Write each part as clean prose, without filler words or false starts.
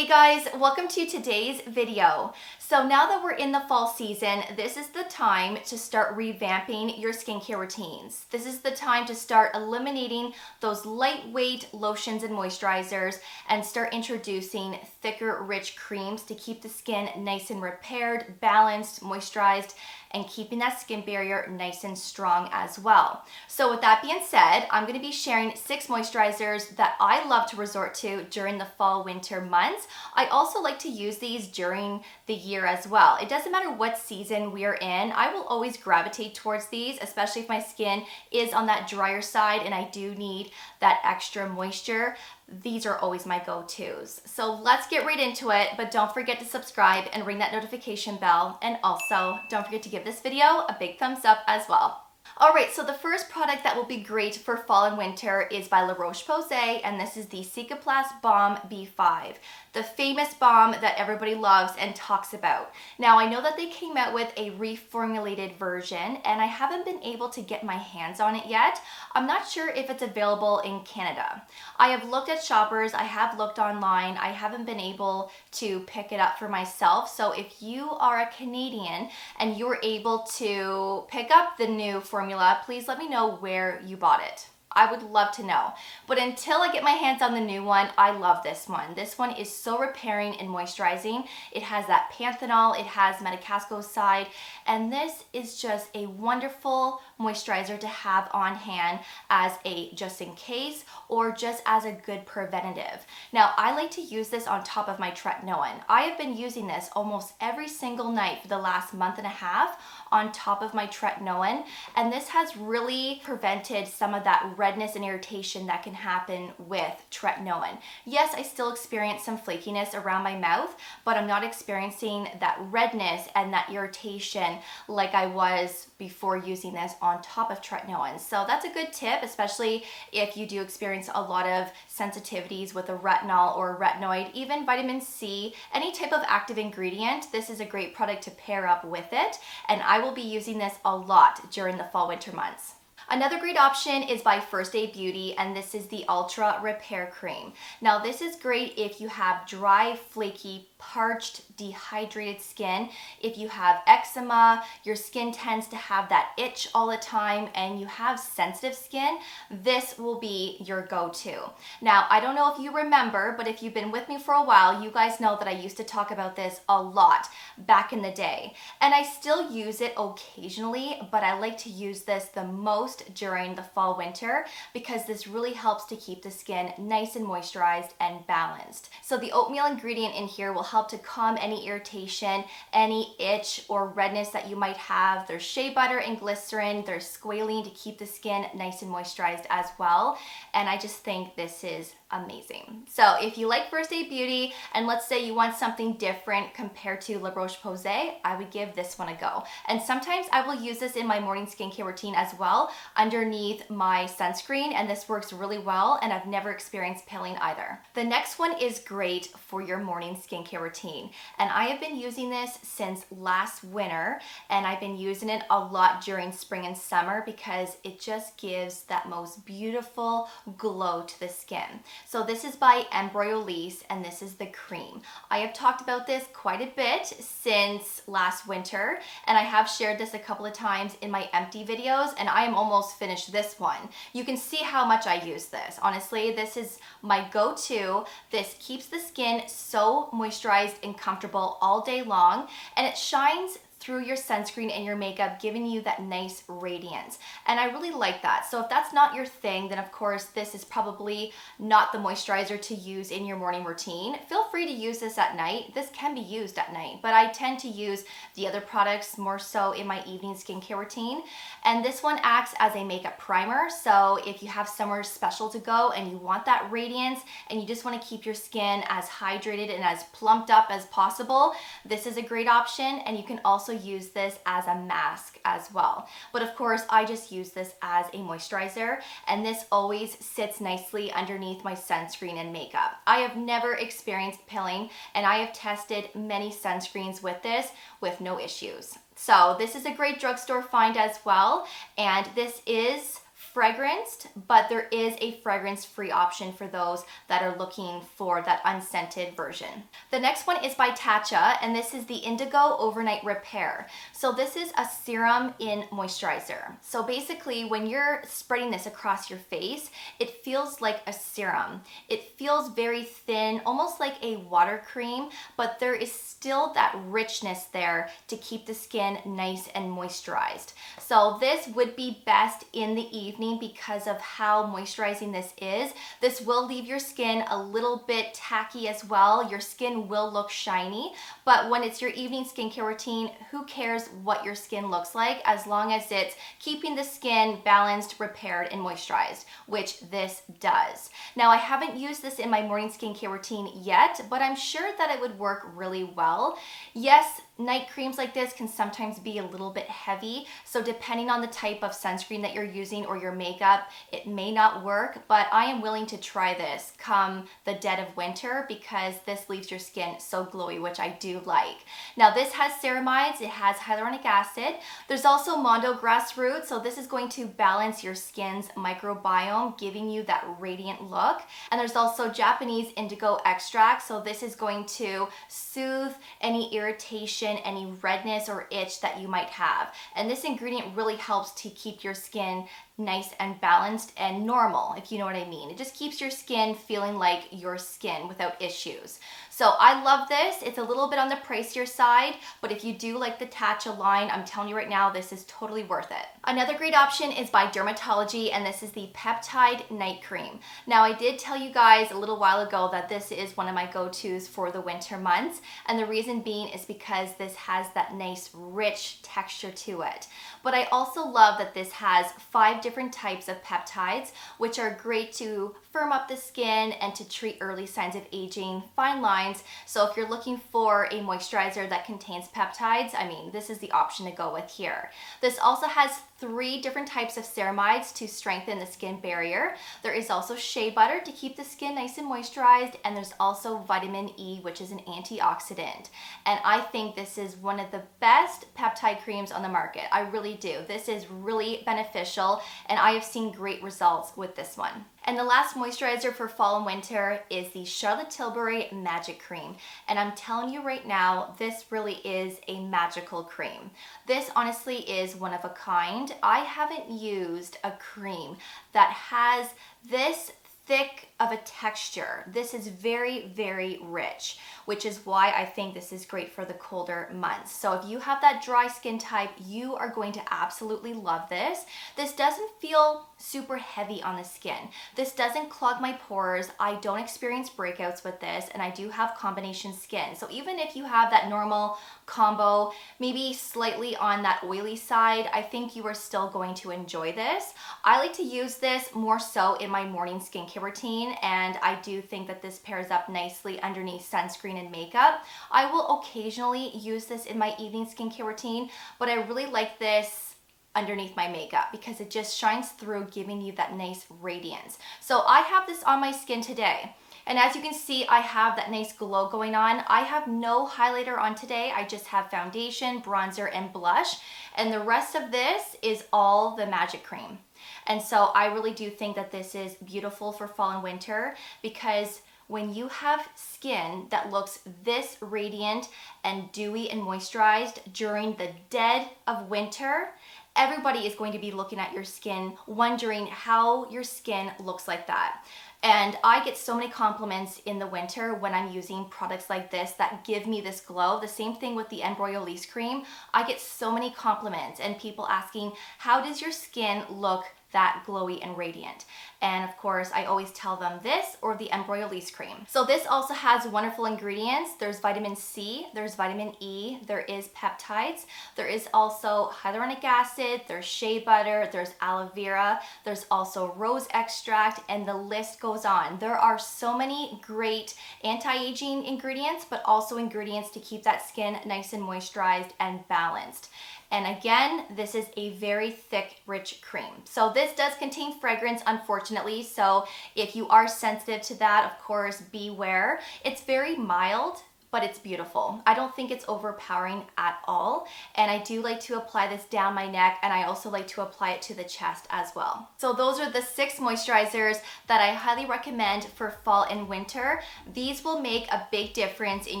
Hey guys, welcome to today's video. So now that we're in the fall season, this is the time to start revamping your skincare routines. This is the time to start eliminating those lightweight lotions and moisturizers and start introducing thicker, rich creams to keep the skin nice and repaired, balanced, moisturized, and keeping that skin barrier nice and strong as well. So with that being said, I'm gonna be sharing 6 moisturizers that I love to resort to during the fall winter months. I also like to use these during the year as well. It doesn't matter what season we're in, I will always gravitate towards these, especially if my skin is on that drier side and I do need that extra moisture. These are always my go-tos. So let's get right into it, but don't forget to subscribe and ring that notification bell. And also don't forget to give this video a big thumbs up as well. All right, so the first product that will be great for fall and winter is by La Roche-Posay, and this is the Cicaplast Baume B5, the famous balm that everybody loves and talks about. Now, I know that they came out with a reformulated version, and I haven't been able to get my hands on it yet. I'm not sure if it's available in Canada. I have looked at shoppers, I have looked online, I haven't been able to pick it up for myself. So if you are a Canadian and you're able to pick up the new formula, please let me know where you bought it. I would love to know. But until I get my hands on the new one, I love this one. This one is so repairing and moisturizing. It has that panthenol, it has metacascoside, and this is just a wonderful moisturizer to have on hand as a just in case or just as a good preventative. Now, I like to use this on top of my tretinoin. I have been using this almost every single night for the last month and a half on top of my tretinoin, and this has really prevented some of that redness and irritation that can happen with tretinoin. Yes, I still experience some flakiness around my mouth, but I'm not experiencing that redness and that irritation like I was before using this on top of tretinoin. So that's a good tip, especially if you do experience a lot of sensitivities with a retinol or a retinoid, even vitamin C, any type of active ingredient. This is a great product to pair up with it, and I will be using this a lot during the fall winter months. Another great option is by First Aid Beauty, and this is the Ultra Repair Cream. Now, this is great if you have dry, flaky, parched, dehydrated skin. If you have eczema, your skin tends to have that itch all the time, and you have sensitive skin, this will be your go-to. Now, I don't know if you remember, but if you've been with me for a while, you guys know that I used to talk about this a lot back in the day. And I still use it occasionally, but I like to use this the most during the fall winter because this really helps to keep the skin nice and moisturized and balanced. So the oatmeal ingredient in here will help to calm any irritation, any itch or redness that you might have. There's shea butter and glycerin, there's squalene to keep the skin nice and moisturized as well, and I just think this is amazing. So if you like First Aid Beauty and let's say you want something different compared to La Roche-Posay, I would give this one a go. And sometimes I will use this in my morning skincare routine as well underneath my sunscreen, and this works really well, and I've never experienced peeling either. The next one is great for your morning skincare routine, and I have been using this since last winter, and I've been using it a lot during spring and summer because it just gives that most beautiful glow to the skin. So this is by Embryolisse, and this is the cream. I have talked about this quite a bit since last winter, and I have shared this a couple of times in my empty videos, and I am almost finished this one. You can see how much I use this. Honestly, this is my go-to. This keeps the skin so moisturized and comfortable all day long, and it shines through your sunscreen and your makeup, giving you that nice radiance. And I really like that. So if that's not your thing, then of course this is probably not the moisturizer to use in your morning routine. Feel free to use this at night. This can be used at night, but I tend to use the other products more so in my evening skincare routine. And this one acts as a makeup primer. So if you have somewhere special to go and you want that radiance and you just want to keep your skin as hydrated and as plumped up as possible, this is a great option. And you can also use this as a mask as well. But of course, I just use this as a moisturizer, and this always sits nicely underneath my sunscreen and makeup. I have never experienced pilling, and I have tested many sunscreens with this with no issues. So this is a great drugstore find as well, and this is fragranced, but there is a fragrance-free option for those that are looking for that unscented version. The next one is by TATCHA, and this is the Indigo Overnight Repair. So this is a serum in moisturizer. So basically, when you're spreading this across your face, it feels like a serum. It feels very thin, almost like a water cream, but there is still that richness there to keep the skin nice and moisturized. So this would be best in the evening because of how moisturizing this is. This will leave your skin a little bit tacky as well. Your skin will look shiny, but when it's your evening skincare routine, who cares what your skin looks like as long as it's keeping the skin balanced, repaired, and moisturized, which this does. Now, I haven't used this in my morning skincare routine yet, but I'm sure that it would work really well. Yes, night creams like this can sometimes be a little bit heavy, so depending on the type of sunscreen that you're using or your makeup, it may not work, but I am willing to try this come the dead of winter because this leaves your skin so glowy, which I do like. Now, this has ceramides, it has hyaluronic acid. There's also Mondo grassroots, so this is going to balance your skin's microbiome, giving you that radiant look. And there's also Japanese indigo extract, so this is going to soothe any irritation, any redness or itch that you might have. And this ingredient really helps to keep your skin nice and balanced and normal, if you know what I mean. It just keeps your skin feeling like your skin without issues. So I love this. It's a little bit on the pricier side, but if you do like the TATCHA line, I'm telling you right now, this is totally worth it. Another great option is by DRMTLGY, and this is the Peptide Night Cream. Now, I did tell you guys a little while ago that this is one of my go-tos for the winter months, and the reason being is because this has that nice, rich texture to it. But I also love that this has 5 different types of peptides, which are great to firm up the skin and to treat early signs of aging, fine lines. So if you're looking for a moisturizer that contains peptides, I mean, this is the option to go with here. This also has 3 different types of ceramides to strengthen the skin barrier. There is also shea butter to keep the skin nice and moisturized, and there's also vitamin E, which is an antioxidant. And I think this is one of the best peptide creams on the market. I really do. This is really beneficial, and I have seen great results with this one. And the last moisturizer for fall and winter is the Charlotte Tilbury Magic Cream. And I'm telling you right now, this really is a magical cream. This honestly is one of a kind. I haven't used a cream that has this thick of a texture. This is very, very rich, which is why I think this is great for the colder months. So if you have that dry skin type, you are going to absolutely love this. This doesn't feel super heavy on the skin. This doesn't clog my pores. I don't experience breakouts with this, and I do have combination skin. So even if you have that normal combo, maybe slightly on that oily side, I think you are still going to enjoy this. I like to use this more so in my morning skincare routine, and I do think that this pairs up nicely underneath sunscreen and makeup. I will occasionally use this in my evening skincare routine, but I really like this underneath my makeup because it just shines through, giving you that nice radiance. So I have this on my skin today, and as you can see, I have that nice glow going on. I have no highlighter on today. I just have foundation, bronzer, and blush, and the rest of this is all the Magic Cream. And so I really do think that this is beautiful for fall and winter, because when you have skin that looks this radiant and dewy and moisturized during the dead of winter, everybody is going to be looking at your skin wondering how your skin looks like that. And I get so many compliments in the winter when I'm using products like this that give me this glow. The same thing with the Embryolisse cream. I get so many compliments and people asking, how does your skin look that glowy and radiant? And of course, I always tell them this or the Embryolisse cream. So this also has wonderful ingredients. There's vitamin C, there's vitamin E, there is peptides, there is also hyaluronic acid, there's shea butter, there's aloe vera, there's also rose extract, and the list goes on. There are so many great anti-aging ingredients, but also ingredients to keep that skin nice and moisturized and balanced. And again, this is a very thick, rich cream. So this does contain fragrance, unfortunately. So if you are sensitive to that, of course, beware. It's very mild, but it's beautiful. I don't think it's overpowering at all. And I do like to apply this down my neck, and I also like to apply it to the chest as well. So those are the 6 moisturizers that I highly recommend for fall and winter. These will make a big difference in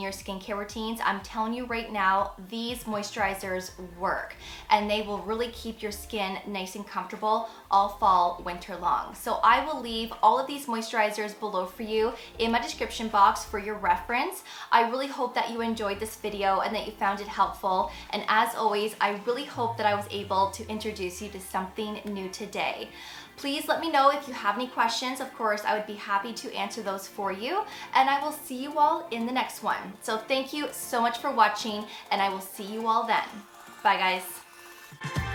your skincare routines. I'm telling you right now, these moisturizers work, and they will really keep your skin nice and comfortable all fall, winter long. So I will leave all of these moisturizers below for you in my description box for your reference. I really hope that you enjoyed this video and that you found it helpful. And as always, I really hope that I was able to introduce you to something new today. Please let me know if you have any questions. Of course, I would be happy to answer those for you. And I will see you all in the next one. So thank you so much for watching, and I will see you all then. Bye, guys.